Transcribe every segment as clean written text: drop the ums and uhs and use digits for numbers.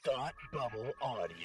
Thought Bubble Audio.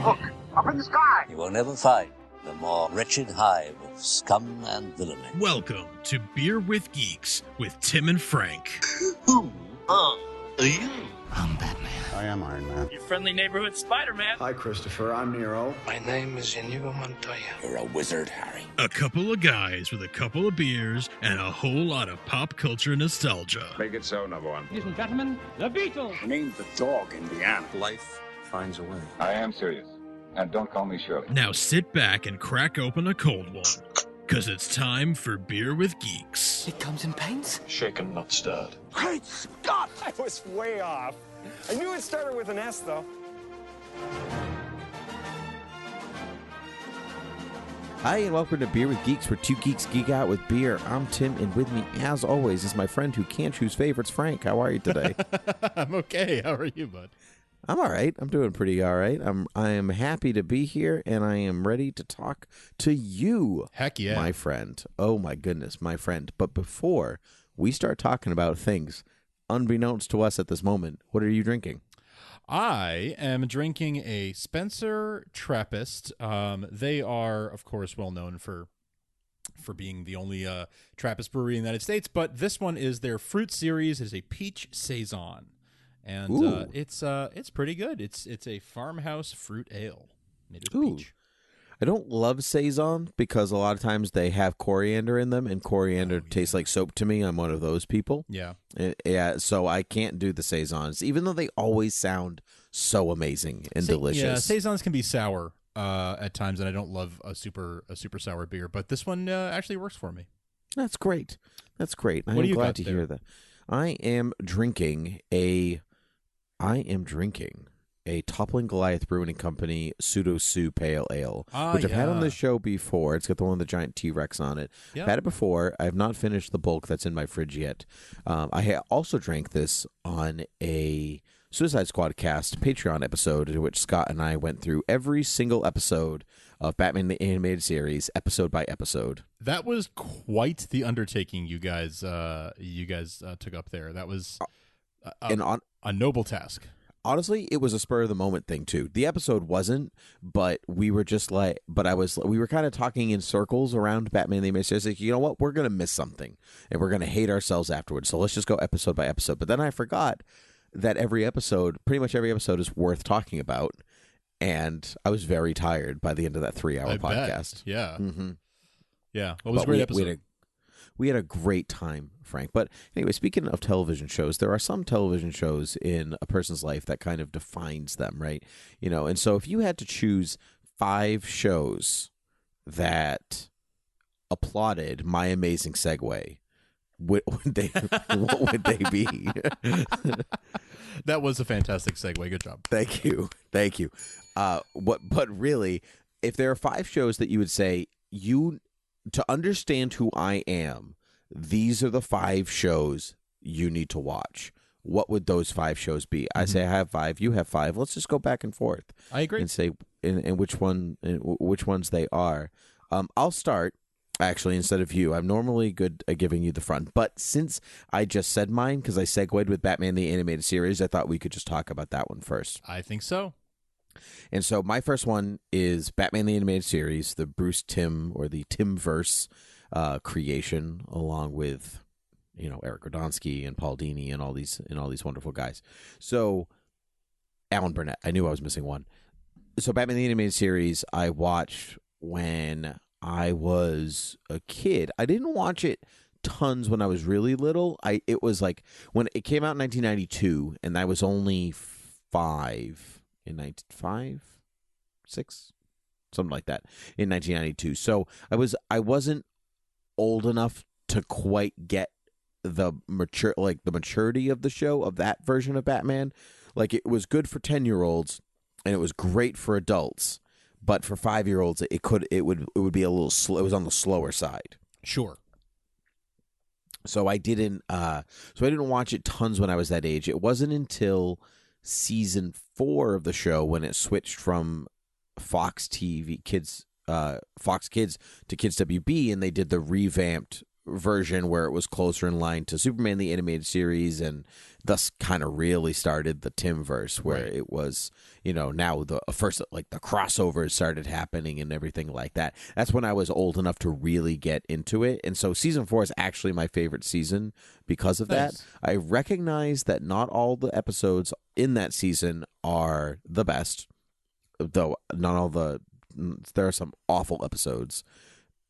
Look, up in the sky! You will never find the more wretched hive of scum and villainy. Welcome to Beer with Geeks with Tim and Frank. Who are you? I'm Batman. I am Iron Man. Your friendly neighborhood Spider-Man. Hi, Christopher. I'm Nero. My name is Inigo Montoya. You're a wizard, Harry. A couple of guys with a couple of beers and a whole lot of pop culture nostalgia. Make it so, number one. Ladies and gentlemen, the Beatles. Name the dog Indiana. Life finds a way. I am serious. And don't call me Shirley. Now sit back and crack open a cold one, because it's time for Beer with Geeks. It comes in paints? Shaken, not stirred. Great Scott! I was way off. I knew it started with an S, though. Hi, and welcome to Beer with Geeks, where two geeks geek out with beer. I'm Tim, and with me, as always, is my friend who can't choose favorites, Frank. How are you today? I'm okay. How are you, bud? I'm all right. I'm doing pretty all right. I am happy to be here, and I am ready to talk to you. Heck yeah. My friend. Oh, my goodness, my friend. But before we start talking about things, unbeknownst to us at this moment, what are you drinking? I am drinking a Spencer Trappist. They are, of course, well known for being the only Trappist brewery in the United States, but this one is their fruit series. It is a peach Saison. And it's pretty good. It's a farmhouse fruit ale made with peach. I don't love Saison because a lot of times they have coriander in them, and coriander tastes like soap to me. I'm one of those people. Yeah. Yeah, so I can't do the Saisons, even though they always sound so amazing and delicious. Yeah, Saisons can be sour at times, and I don't love a super sour beer, but this one actually works for me. That's great. That's great. I'm glad to hear that. I am drinking a Toppling Goliath Brewing Company Pseudo Pale Ale, which I've had on this show before. It's got the one with the giant T-Rex on it. Yep. I've had it before. I have not finished the bulk that's in my fridge yet. I also drank this on a Suicide Squad cast Patreon episode in which Scott and I went through every single episode of Batman the Animated Series, episode by episode. That was quite the undertaking you guys took up there. That was a noble task. Honestly, it was a spur of the moment thing too. The episode wasn't, but we were just like, we were kind of talking in circles around Batman the Animated Series. Like, you know what? We're going to miss something and we're going to hate ourselves afterwards. So let's just go episode by episode. But then I forgot that pretty much every episode is worth talking about. And I was very tired by the end of that 3-hour podcast. Bet. Yeah. Mm-hmm. Yeah. Well, it was a great episode. We had a great time, Frank. But anyway, speaking of television shows, there are some television shows in a person's life that kind of defines them, right? You know, and so if you had to choose 5 shows that applauded my amazing segue, what would they be? That was a fantastic segue. Good job. Thank you. But really, if there are 5 shows that you would say to understand who I am, these are the 5 shows you need to watch. What would those 5 shows be? I say I have 5, you have 5. Let's just go back and forth. I agree. And say and which ones they are. I'll start, actually, instead of you. I'm normally good at giving you the front. But since I just said mine, because I segued with Batman the Animated Series, I thought we could just talk about that one first. I think so. And so my first one is Batman the Animated Series, the Bruce Timm or the Timmverse creation, along with Eric Radomski and Paul Dini and all these wonderful guys. So Alan Burnett, I knew I was missing one. So Batman the Animated Series I watched when I was a kid. I didn't watch it tons when I was really little. It was like when it came out in 1992, and I was only 5. In 95, 6, something like that, in 1992. So I wasn't old enough to quite get the maturity of the show, of that version of Batman. Like, it was good for 10-year-olds and it was great for adults, but for 5-year-olds it would be a little slow. It was on the slower side. Sure. So I didn't watch it tons when I was that age. It wasn't until season 4 of the show when it switched from Fox TV Kids Fox Kids to Kids WB, and they did the revamped version where it was closer in line to Superman the Animated Series, and thus kind of really started the Timverse, where it was, now the first, like, the crossovers started happening and everything like that. That's when I was old enough to really get into it, and so season 4 is actually my favorite season because of that. I recognize that not all the episodes in that season are the best, though there are some awful episodes.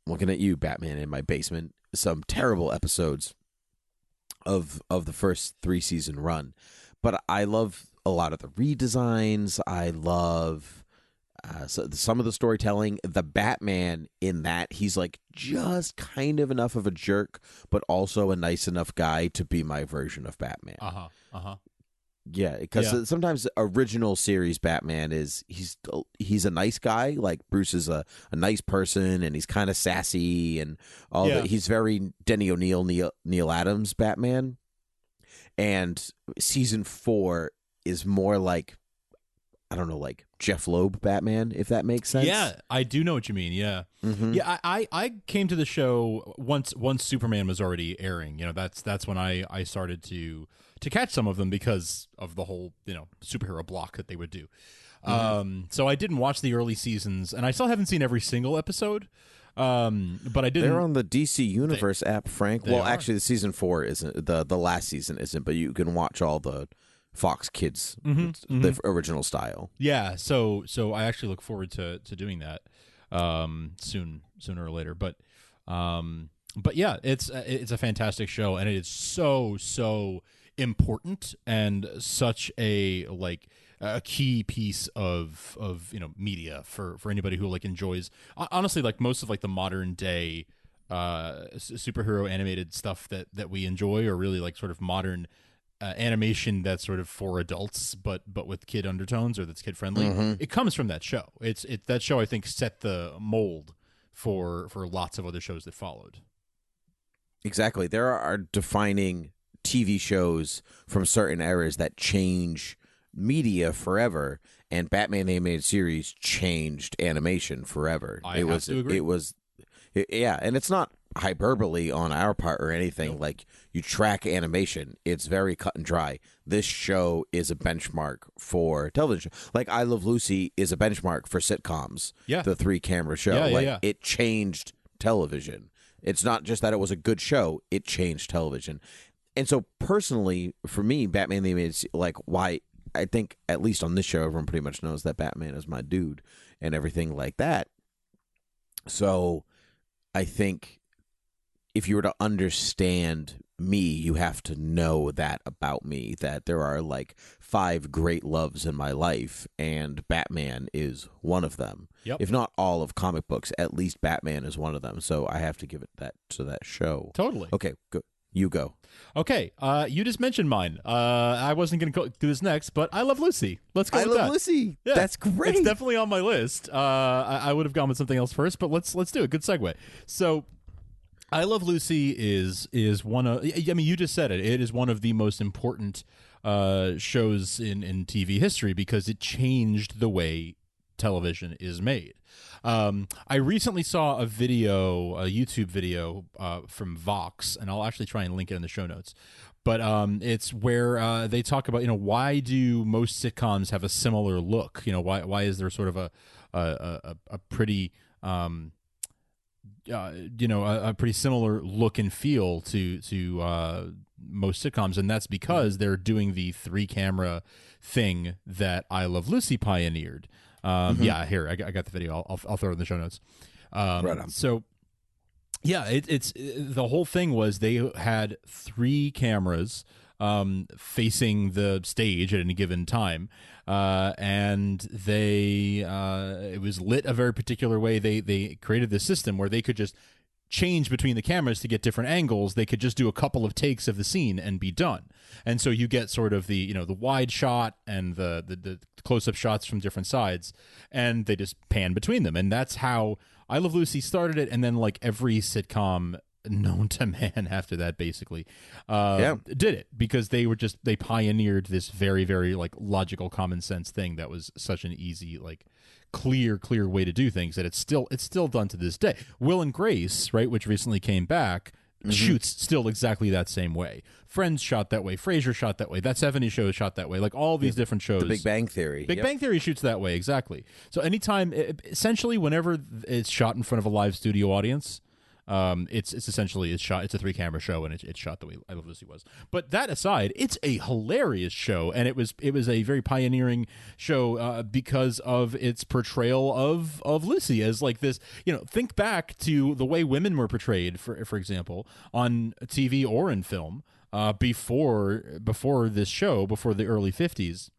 Looking at you, Batman, in my basement. Some terrible episodes of the first 3-season run, but I love a lot of the redesigns. I love some of the storytelling. The Batman in that, he's like just kind of enough of a jerk, but also a nice enough guy to be my version of Batman. Yeah, because sometimes original series Batman he's a nice guy. Like Bruce is a nice person, and he's kind of sassy and all that. He's very Denny O'Neil, Neil Adams Batman. And season 4 is more like, I don't know, like Jeff Loeb Batman, if that makes sense. Yeah, I do know what you mean. Yeah, yeah. I came to the show once Superman was already airing. That's when I started to catch some of them because of the whole superhero block that they would do. So I didn't watch the early seasons, and I still haven't seen every single episode. But I didn't. They're on the DC Universe app, Frank. Well, actually, the season 4 isn't. The last season isn't, but you can watch all the Fox Kids, the original style. Yeah, so I actually look forward to doing that sooner or later. But yeah, it's a fantastic show, and it is so important and such a key piece of media for anybody who enjoys, honestly, most of the modern day superhero animated stuff that we enjoy, or really sort of modern animation that's sort of for adults but with kid undertones, or that's kid friendly. It comes from that show. That show, I think, set the mold for lots of other shows that followed. Exactly. There are defining TV shows from certain eras that change media forever, and Batman the Animated Series changed animation forever. I have to agree. And it's not hyperbole on our part or anything. Nope. Like, you track animation, it's very cut and dry. This show is a benchmark for television. Like, I Love Lucy is a benchmark for sitcoms. Yeah, the 3-camera show. It changed television. It's not just that it was a good show; it changed television. And so, personally, for me, Batman the Animated, why I think, at least on this show, everyone pretty much knows that Batman is my dude and everything like that. So, I think if you were to understand me, you have to know that about me, that there are 5 great loves in my life, and Batman is one of them. Yep. If not all of comic books, at least Batman is one of them. So I have to give it to that show. Totally. Okay, good. You go. Okay, you just mentioned mine. I wasn't going to do this next, but I Love Lucy. Let's go with that. I Love Lucy. Yeah, that's great. It's definitely on my list. I would have gone with something else first, but let's do it. Good segue. So, I Love Lucy is one of. I mean, you just said it. It is one of the most important shows in TV history because it changed the way television is made. I recently saw a YouTube video from Vox, and I'll actually try and link it in the show notes. But it's where they talk about, why do most sitcoms have a similar look? Why is there sort of a pretty a pretty similar look and feel to most sitcoms, and that's because they're doing the 3-camera thing that I Love Lucy pioneered. Yeah, here I got the video. I'll throw it in the show notes. Right on. So, yeah, it's the whole thing was they had 3 cameras facing the stage at any given time, and it was lit a very particular way. They created this system where they could just change between the cameras to get different angles. They could just do a couple of takes of the scene and be done. And so you get sort of the the wide shot and the close-up shots from different sides, and they just pan between them. And that's how I Love Lucy started it, and then every sitcom known to man after that basically did it, because they pioneered this very, very logical, common sense thing that was such an easy clear way to do things that it's still done to this day. Will and Grace, right, which recently came back, shoots still exactly that same way. Friends shot that way. Frasier shot that way. That 70s Show is shot that way. Like all these different shows. The Big Bang Theory. Big Bang Theory shoots that way, exactly. So anytime, essentially, whenever it's shot in front of a live studio audience, it's essentially it's a 3-camera show, and it's shot the way I Love Lucy was. But that aside, it's a hilarious show, and it was a very pioneering show because of its portrayal of Lucy as like this. Think back to the way women were portrayed, for example, on TV or in film before this show, before the early 50s,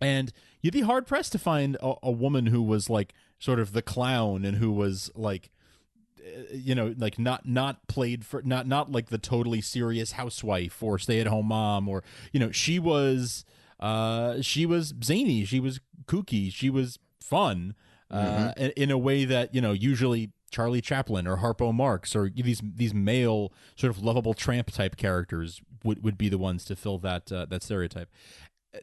and you'd be hard pressed to find a woman who was like sort of the clown and who was like, like not played for not like the totally serious housewife or stay-at-home mom, or she was zany, she was kooky, she was fun in a way that usually Charlie Chaplin or Harpo Marx or these male sort of lovable tramp type characters would be the ones to fill that stereotype.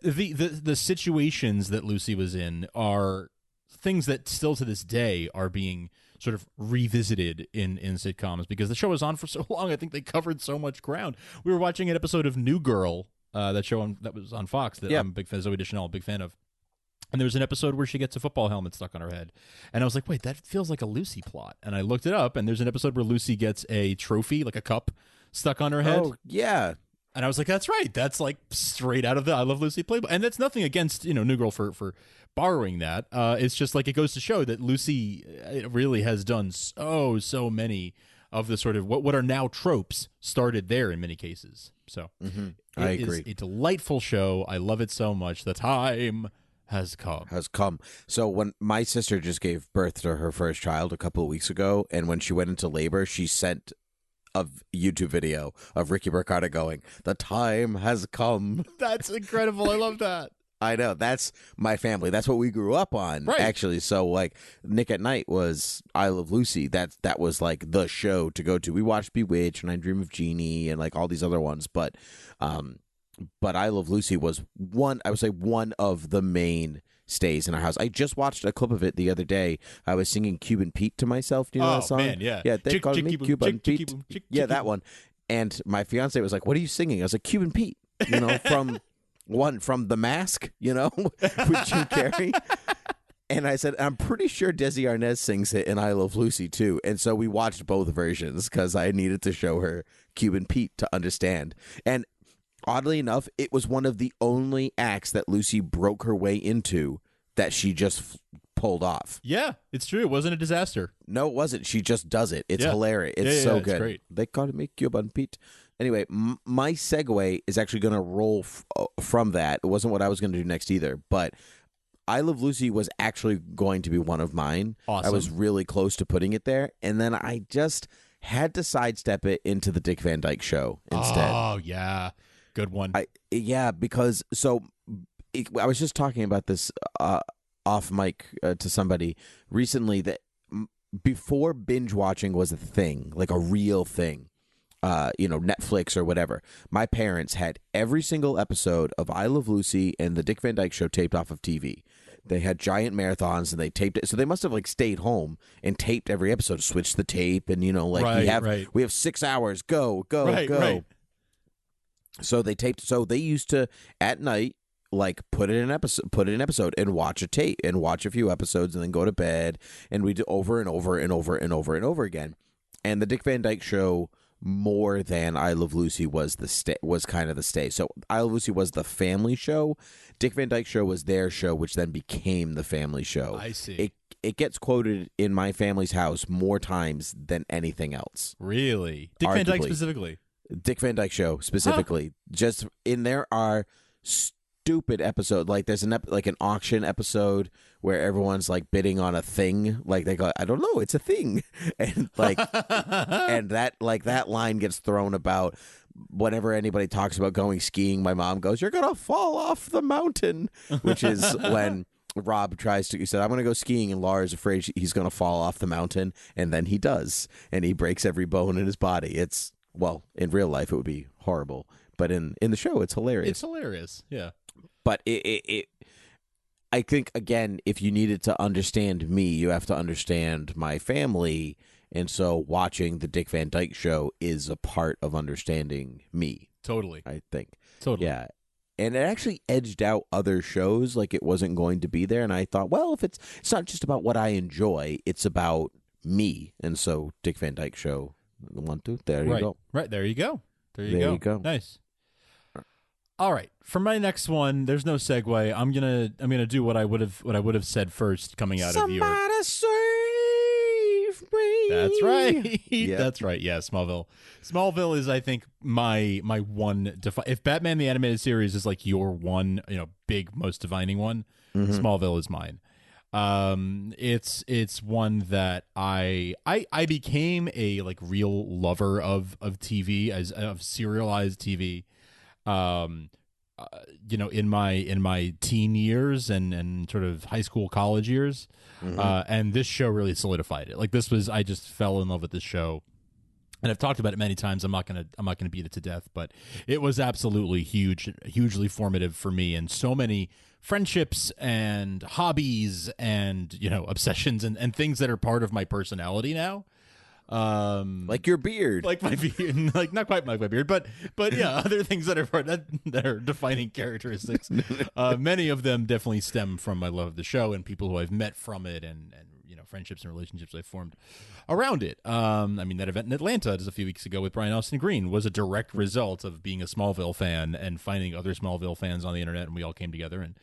The situations that Lucy was in are things that still to this day are being sort of revisited in sitcoms because the show was on for so long. I think they covered so much ground. We were watching an episode of New Girl, that show that was on Fox that I'm a big fan, Zooey Deschanel, a big fan of. And there was an episode where she gets a football helmet stuck on her head. And I was like, wait, that feels like a Lucy plot. And I looked it up, and there's an episode where Lucy gets a trophy, like a cup, stuck on her head. Oh, yeah. And I was like, that's right. That's like straight out of the I Love Lucy playbook. And that's nothing against, New Girl for borrowing that. It's just like it goes to show that Lucy really has done so many of the sort of what are now tropes started there in many cases. So I agree. It's a delightful show. I love it so much. The time has come. So when my sister just gave birth to her first child a couple of weeks ago, and when she went into labor, she sent a YouTube video of Ricky Ricardo going, "The time has come." That's incredible. I love that. I know. That's my family. That's what we grew up on, right. Actually. So like Nick at Night was I Love Lucy. That was like the show to go to. We watched Bewitched and I Dream of Jeannie and like all these other ones, but I Love Lucy was one of the main stays in our house. I just watched a clip of it the other day. I was singing Cuban Pete to myself. Do you know that song? Man, yeah. Yeah, they called me Cuban Pete. Yeah, that one. And my fiance was like, "What are you singing?" I was like, "Cuban Pete," from The Mask, with Jim Carrey. And I said, "I'm pretty sure Desi Arnaz sings it in I Love Lucy too." And so we watched both versions because I needed to show her Cuban Pete to understand. And oddly enough, it was one of the only acts that Lucy broke her way into that she just pulled off. Yeah, it's true. It wasn't a disaster. No, it wasn't. She just does it. It's hilarious. It's so good. It's great. They called me Cuban Pete. Anyway, my segue is actually going to roll from that. It wasn't what I was going to do next either, but I Love Lucy was actually going to be one of mine. Awesome. I was really close to putting it there, and then I just had to sidestep it into the Dick Van Dyke Show instead. Oh, yeah. Good one. Because I was just talking about this off mic to somebody recently that before binge watching was a thing, like a real thing, Netflix or whatever, my parents had every single episode of I Love Lucy and the Dick Van Dyke Show taped off of TV. They had giant marathons and they taped it. So they must have like stayed home and taped every episode, switched the tape, and we have 6 hours, go. Right. So they taped. So they used to at night, like put in an episode and watch a tape and watch a few episodes and then go to bed, and we do over and over and over and over and over again. And the Dick Van Dyke Show, more than I Love Lucy, was kind of the stay. So I Love Lucy was the family show. Dick Van Dyke Show was their show, which then became the family show. I see. It gets quoted in my family's house more times than anything else. Really? Dick Van Dyke specifically? Dick Van Dyke Show specifically. Huh. Just in there are stupid episodes. Like there's an auction episode where everyone's like bidding on a thing. Like they go, "I don't know, it's a thing," and like and that line gets thrown about whenever anybody talks about going skiing. My mom goes, "You're gonna fall off the mountain," which is when Rob he said, "I'm going to go skiing," and Laura's afraid he's going to fall off the mountain, and then he does, and he breaks every bone in his body. Well, in real life, it would be horrible, but in the show, it's hilarious. It's hilarious, yeah. But I think, again, if you needed to understand me, you have to understand my family. And so watching the Dick Van Dyke Show is a part of understanding me. Totally. I think. Totally. Yeah. And it actually edged out other shows like it wasn't going to be there. And I thought, well, if it's not just about what I enjoy, it's about me. And so Dick Van Dyke Show, 1, 2, there you go. Right, there you go. There you go. Nice. All right. For my next one, there's no segue. I'm gonna do what I would have said first coming out of your. Somebody save me. That's right. Yep. That's right. Yeah, Smallville. Smallville is, I think, my one. If Batman the Animated Series is like your one, big most defining one, Smallville is mine. It's one that I became a like real lover of TV of serialized TV. In my teen years and sort of high school, college years. And this show really solidified it. Like I just fell in love with this show. And I've talked about it many times. I'm not gonna beat it to death, but it was absolutely hugely formative for me, and so many friendships and hobbies and obsessions and things that are part of my personality now. Like your beard, like my beard, like not quite like my beard, but yeah, other things that are defining characteristics. Many of them definitely stem from my love of the show and people who I've met from it, and friendships and relationships I've formed around it. That event in Atlanta just a few weeks ago with Brian Austin Green was a direct result of being a Smallville fan and finding other Smallville fans on the internet, and we all came together, and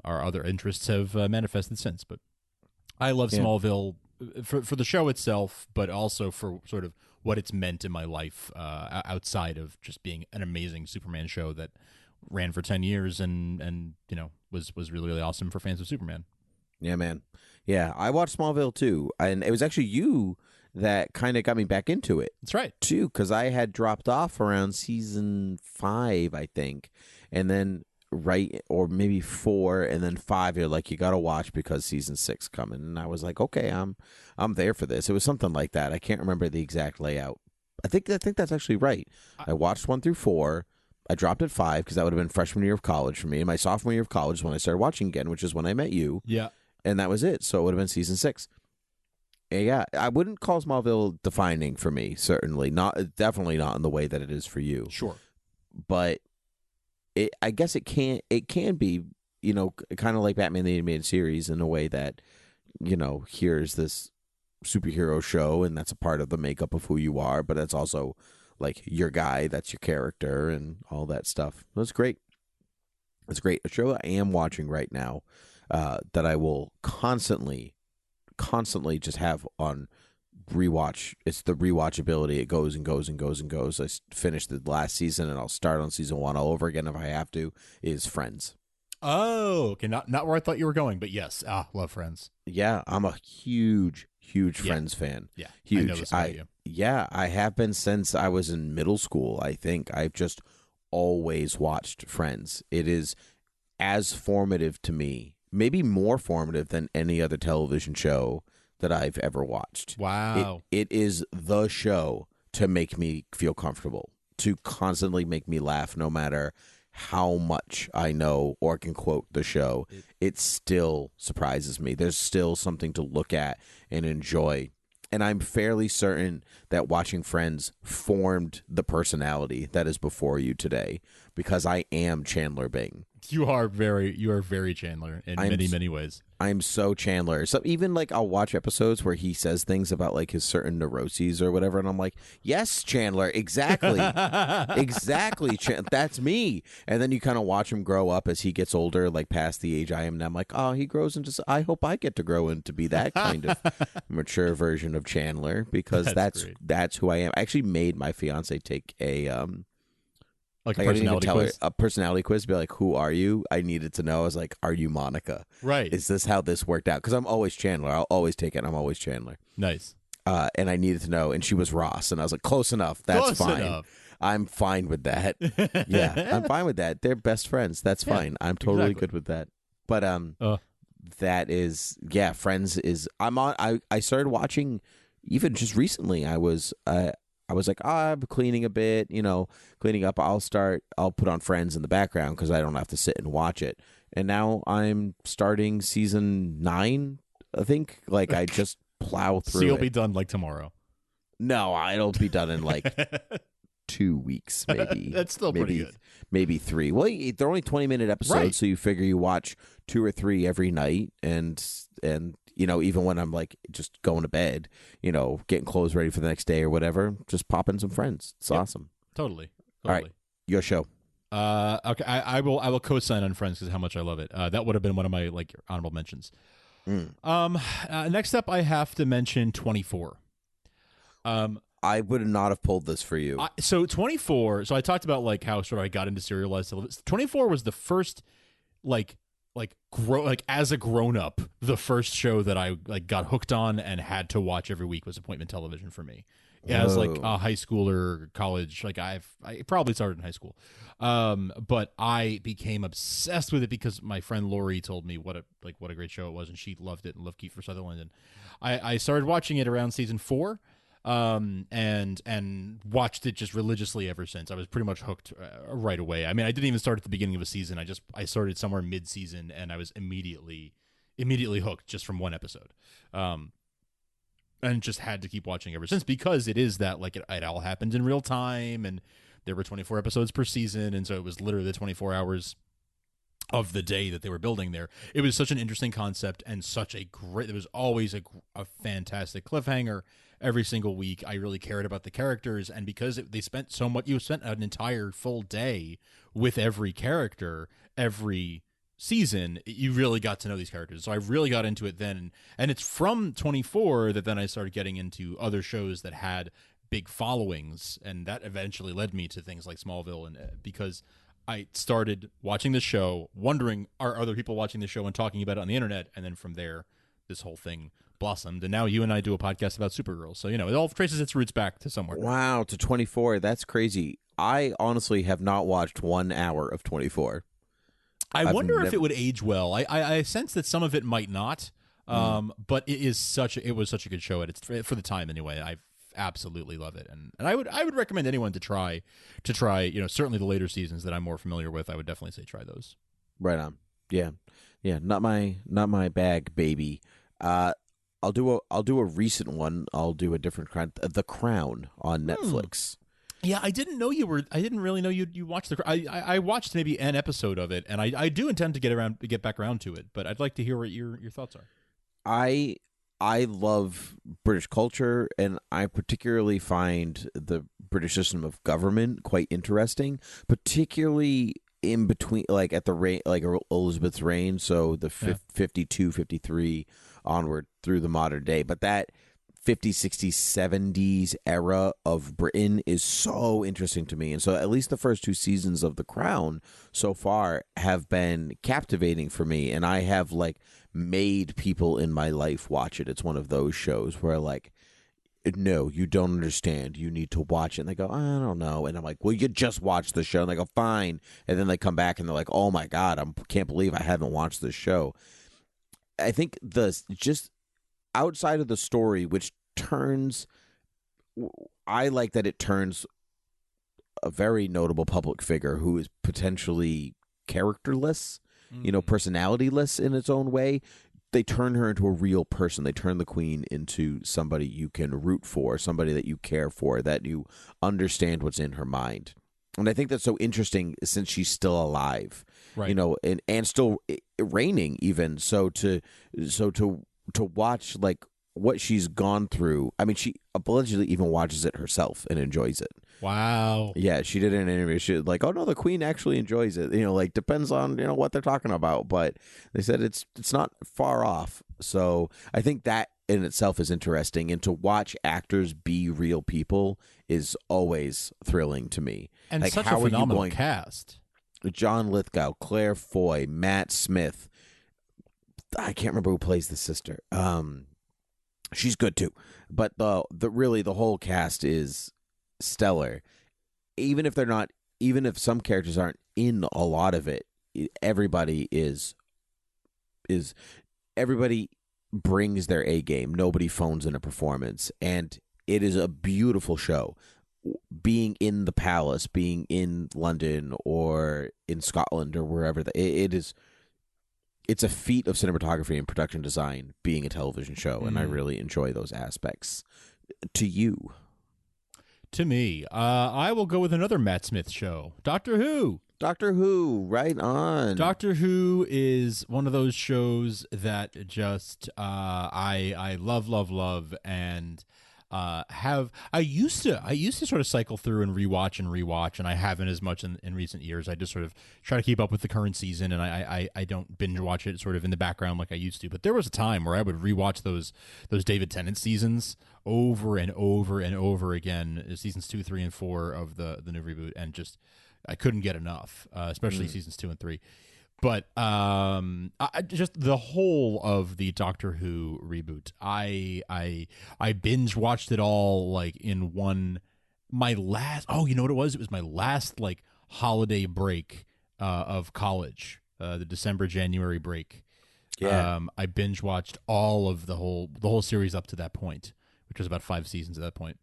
our other interests have manifested since. But I love Smallville for the show itself, but also for sort of what it's meant in my life outside of just being an amazing Superman show that ran for 10 years and was really, really awesome for fans of Superman. Yeah, man. Yeah, I watched Smallville too, and it was actually you that kind of got me back into it. That's right. Too, because I had dropped off around season 5, I think, and then or maybe 4, and then 5. You're like, you got to watch because season 6 coming, and I was like, okay, I'm there for this. It was something like that. I can't remember the exact layout. I think that's actually right. I watched 1 through 4. I dropped at 5 because that would have been freshman year of college for me. And my sophomore year of college is when I started watching again, which is when I met you. Yeah. And that was it. So it would have been season 6. And yeah, I wouldn't call Smallville defining for me, certainly. Definitely not in the way that it is for you. Sure. But I guess it can be, kind of like Batman the Animated Series in a way that, here's this superhero show and that's a part of the makeup of who you are, but that's also like your guy, that's your character and all that stuff. That's great. It's great. A show I am watching right now that I will constantly just have on rewatch. It's the rewatchability. It goes and goes and goes and goes. I finished the last season and I'll start on season 1 all over again if I have to. Is Friends. Oh, okay. Not where I thought you were going, but yes. Love Friends. Yeah, I'm a huge Friends fan. Yeah, huge. I know this about you. Yeah, I have been since I was in middle school. I think I've just always watched Friends. It is as formative to me, maybe more formative than any other television show that I've ever watched. Wow. It is the show to make me feel comfortable, to constantly make me laugh no matter how much I know or can quote the show. It still surprises me. There's still something to look at and enjoy. And I'm fairly certain that watching Friends formed the personality that is before you today, because I am Chandler Bing. You are very Chandler in many ways. I'm so Chandler. So even like I'll watch episodes where he says things about like his certain neuroses or whatever, and I'm like, yes, Chandler, exactly, exactly. That's me. And then you kind of watch him grow up as he gets older, like past the age I am now. I'm like, oh, he grows into. I hope I get to grow into be that kind of mature version of Chandler, because that's who I am. I actually made my fiance take a Like a personality quiz? A personality quiz, be like, who are you? I needed to know. I was like, are you Monica? Right. Is this how this worked out? Because I'm always Chandler. I'll always take it. And I'm always Chandler. Nice. And I needed to know. And she was Ross. And I was like, close enough. That's fine. I'm fine with that. Yeah, I'm fine with that. They're best friends. That's fine. I'm totally good with that. But that is, yeah, Friends is, I started watching even just recently. I was like, I'm cleaning a bit, cleaning up. I'll put on Friends in the background because I don't have to sit and watch it. and now I'm starting season 9. I think like I just plow through. So you'll it. be done like tomorrow. No, it'll be done in like 2 weeks, maybe. That's still pretty good. Maybe 3. Well, they're only 20-minute episodes, Right. so you figure you watch 2 or 3 every night, and even when I'm like just going to bed, getting clothes ready for the next day or whatever, just pop in some Friends. It's awesome. Totally. All right, your show. Okay, I will co-sign on Friends because how much I love it. That would have been one of my like honorable mentions. Next up, I have to mention 24. I would not have pulled this for you. So 24. So I talked about like how sort of I got into serialized television. 24 was the first as a grown up, the first show that I like got hooked on and had to watch every week was appointment television for me. As like a high schooler, college, like I probably started in high school, but I became obsessed with it because my friend Lori told me what a great show it was, and she loved it and loved Kiefer Sutherland, and I started watching it around season 4, and watched it just religiously ever since. I was pretty much hooked right away. I mean, I didn't even start at the beginning of a season. I started somewhere mid-season, and I was immediately hooked just from one episode. And just had to keep watching ever since because it is that like it all happened in real time, and there were 24 episodes per season, and so it was literally the 24 hours of the day that they were building there. It was such an interesting concept and such a great. There was always a fantastic cliffhanger every single week. I really cared about the characters, and because they spent so much, you spent an entire full day with every character every season, you really got to know these characters. So I really got into it then, and it's from 24 that then I started getting into other shows that had big followings, and that eventually led me to things like Smallville, and because I started watching the show, wondering are other people watching the show and talking about it on the internet, and then from there this whole thing blossomed, and now you and I do a podcast about Supergirl, so it all traces its roots back to somewhere. Wow, to 24. That's crazy. I honestly have not watched 1 hour of 24. I wonder if it would age well. I sense that some of it might not, but it was such a good show for the time anyway. I absolutely love it, and I would recommend anyone to try. Certainly the later seasons that I'm more familiar with, I would definitely say try those. Right on. Yeah. Not my bag, baby. I'll do a recent one. I'll do a different kind. The Crown on Netflix. Yeah, I didn't really know you watched I watched maybe an episode of it, and I do intend to get back around to it, but I'd like to hear what your thoughts are. I love British culture, and I particularly find the British system of government quite interesting, particularly in between, like at the reign, like Elizabeth's reign, so the 52, 53 onward through the modern day. But that 50s, 60s, 70s era of Britain is so interesting to me. And so at least the first 2 seasons of The Crown so far have been captivating for me. And I have like made people in my life watch it. It's one of those shows where like, no, you don't understand. You need to watch it. And they go, I don't know. And I'm like, well, you just watched the show. And they go, fine. And then they come back and they're like, oh my God, I can't believe I haven't watched this show. I think just outside of the story, which I like that it turns a very notable public figure who is potentially characterless, personalityless in its own way. They turn her into a real person. They turn the Queen into somebody you can root for, somebody that you care for, that you understand what's in her mind. And I think that's so interesting since she's still alive, right? And still reigning even. So to watch like what she's gone through. I mean, she allegedly even watches it herself and enjoys it. Wow. Yeah, she did an interview. She was like, oh no, the Queen actually enjoys it. Like depends on what they're talking about, but they said it's not far off. So I think that in itself is interesting, and to watch actors be real people is always thrilling to me. And like, such how a phenomenal are you cast. John Lithgow, Claire Foy, Matt Smith. I can't remember who plays the sister. She's good too, but the whole cast is stellar. Even if some characters aren't in a lot of it, everybody everybody brings their A game. Nobody phones in a performance, and it is a beautiful show. Being in the palace, being in London or in Scotland or wherever, it is it's a feat of cinematography and production design being a television show, and I really enjoy those aspects. To you? To me, I will go with another Matt Smith show, Doctor Who. Doctor Who, right on. Doctor Who is one of those shows that just I love, and I used to sort of cycle through and rewatch, and I haven't as much in recent years. I just sort of try to keep up with the current season, and I don't binge watch it sort of in the background like I used to. But there was a time where I would rewatch those David Tennant seasons over and over and over again, seasons 2, 3, and 4 of the new reboot, and just I couldn't get enough, especially seasons 2 and 3. But I just the whole of the Doctor Who reboot, I binge watched it all like in one. My last, you know what it was? It was my last like holiday break of college, the December-January break. Yeah, I binge watched all of the whole series up to that point, which was about 5 seasons at that point.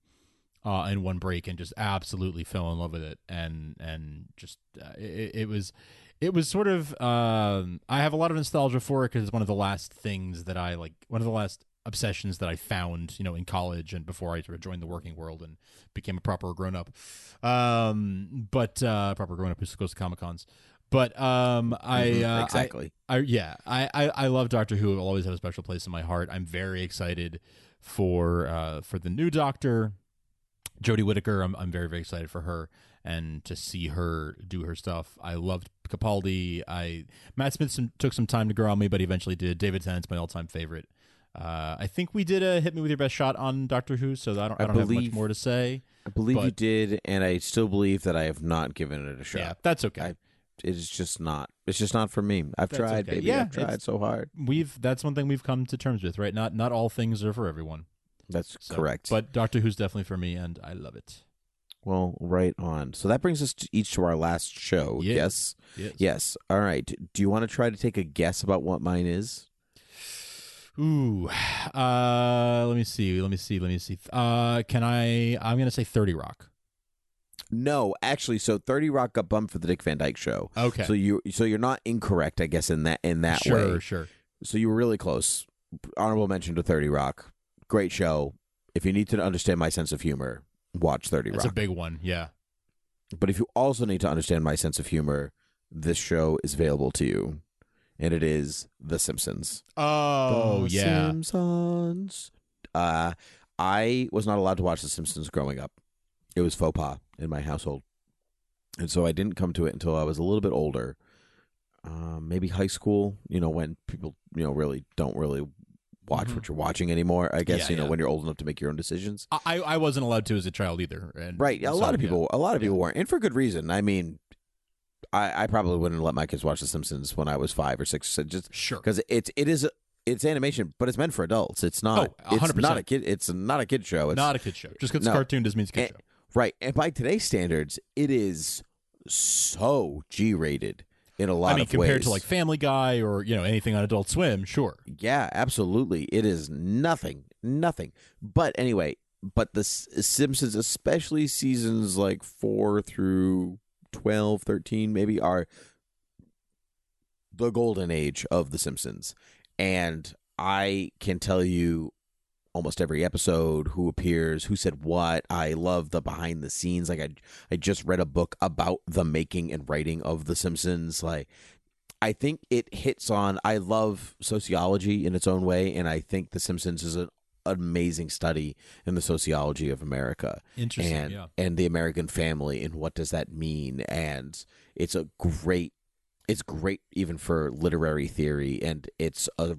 In one break, and just absolutely fell in love with it, and just it was sort of I have a lot of nostalgia for it because it's one of the last things that I like, one of the last obsessions that I found, in college and before I sort of joined the working world and became a proper grown up, but proper grown up who goes to Comic-Cons. But exactly. I love Doctor Who. It will always have a special place in my heart. I'm very excited for the new Doctor. Jodie Whittaker, I'm very, very excited for her and to see her do her stuff. I loved Capaldi. Matt Smith took some time to grow on me, but he eventually did. David Tennant's my all-time favorite. I think we did a Hit Me With Your Best Shot on Doctor Who, so I don't have much more to say. I believe you did, and I still believe that I have not given it a shot. Yeah, that's okay. It's just not for me. I've tried, okay. baby. Yeah, I've tried so hard. That's one thing we've come to terms with, right? Not all things are for everyone. That's correct. But Doctor Who's definitely for me, and I love it. Well, right on. So that brings us each to our last show. Yes? Yes. All right. Do you want to try to take a guess about what mine is? Ooh. Let me see. I'm going to say 30 Rock. No, actually, so 30 Rock got bumped for the Dick Van Dyke Show. Okay. So you're not incorrect, I guess, in that way. Sure. So you were really close. Honorable mention to 30 Rock. Great show. If you need to understand my sense of humor, watch 30 Rock. That's a big one, yeah. But if you also need to understand my sense of humor, this show is available to you, and it is The Simpsons. Oh, The Simpsons. I was not allowed to watch The Simpsons growing up. It was faux pas in my household, and so I didn't come to it until I was a little bit older, maybe high school. When people really don't watch what you're watching anymore. I guess when you're old enough to make your own decisions. I wasn't allowed to as a child either. And right. A lot of people weren't, and for good reason. I mean, I probably wouldn't let my kids watch The Simpsons when I was 5 or 6. Just because it's animation, but it's meant for adults. It's not. 100%. It's not a kid. It's not a kid show. It's not a kid show. Just because it's cartoon doesn't mean it's a kid show. Right. And by today's standards, it is so G-rated. In a lot of ways. Compared to like Family Guy or anything on Adult Swim, sure. Yeah, absolutely. It is nothing. But anyway, the Simpsons, especially seasons like 4 through 12, 13, maybe, are the golden age of The Simpsons. And I can tell you almost every episode, who appears, who said what. I love the behind the scenes. Like I just read a book about the making and writing of The Simpsons. Like, I think it hits on, I love sociology in its own way, and I think The Simpsons is an amazing study in the sociology of America. Interesting, and the American family, and what does that mean. And it's great even for literary theory, and it's a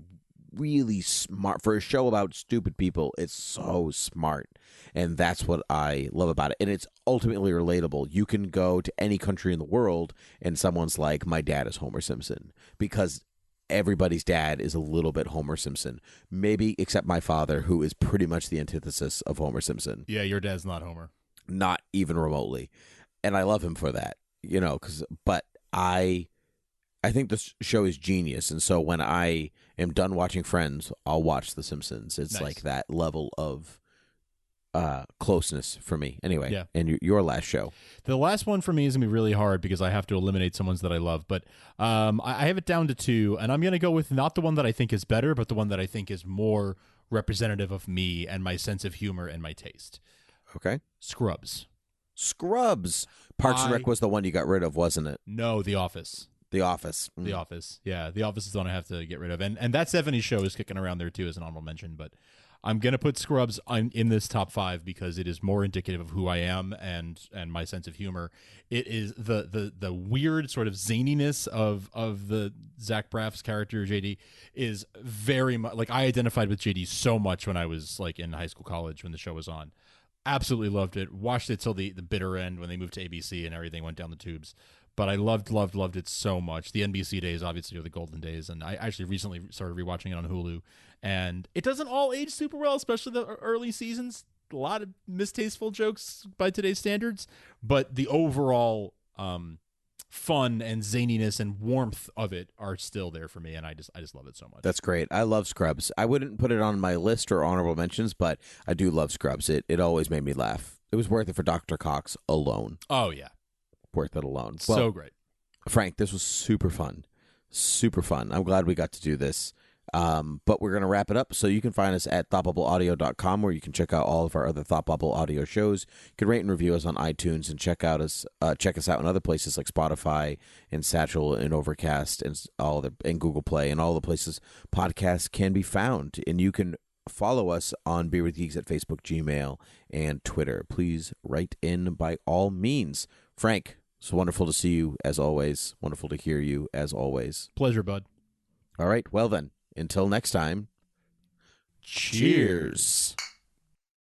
really smart, for a show about stupid people. It's so smart, and that's what I love about it. And it's ultimately relatable. You can go to any country in the world and someone's like, my dad is Homer Simpson, because everybody's dad is a little bit Homer Simpson, maybe except my father, who is pretty much the antithesis of Homer Simpson. Yeah, your dad's not Homer, not even remotely, and I love him for that. But I think this show is genius, and so when I am done watching Friends, I'll watch The Simpsons. It's nice. like that level of closeness for me. Anyway, Yeah. and your last show. The last one for me is going to be really hard because I have to eliminate some ones that I love. But I have it down to 2, and I'm going to go with not the one that I think is better, but the one that I think is more representative of me and my sense of humor and my taste. Okay. Scrubs. Parks and Rec was the one you got rid of, wasn't it? No, The Office. The Office. The Office. Yeah, The Office is the one I have to get rid of. And that 70s show is kicking around there, too, as an honorable mention. But I'm going to put Scrubs in this top 5 because it is more indicative of who I am and my sense of humor. It is the weird sort of zaniness of the Zach Braff's character, JD, is very much... Like, I identified with JD so much when I was, like, in high school, college, when the show was on. Absolutely loved it. Watched it till the bitter end when they moved to ABC and everything went down the tubes. But I loved it so much. The NBC days, obviously, are the golden days. And I actually recently started rewatching it on Hulu. And it doesn't all age super well, especially the early seasons. A lot of mistasteful jokes by today's standards. But the overall fun and zaniness and warmth of it are still there for me. And I just love it so much. That's great. I love Scrubs. I wouldn't put it on my list or honorable mentions, but I do love Scrubs. It always made me laugh. It was worth it for Dr. Cox alone. Oh, yeah. Worth it alone. So well, great. Frank, this was super fun. Super fun. I'm glad we got to do this. But we're going to wrap it up. So you can find us at thoughtbubbleaudio.com, where you can check out all of our other Thought Bubble audio shows. You can rate and review us on iTunes and check us out in other places like Spotify and Satchel and Overcast and and Google Play and all the places podcasts can be found. And you can follow us on Beer with Geeks at Facebook, Gmail, and Twitter. Please write in by all means. Frank, it's wonderful to see you as always. Wonderful to hear you as always. Pleasure, bud. All right. Well then, until next time, cheers.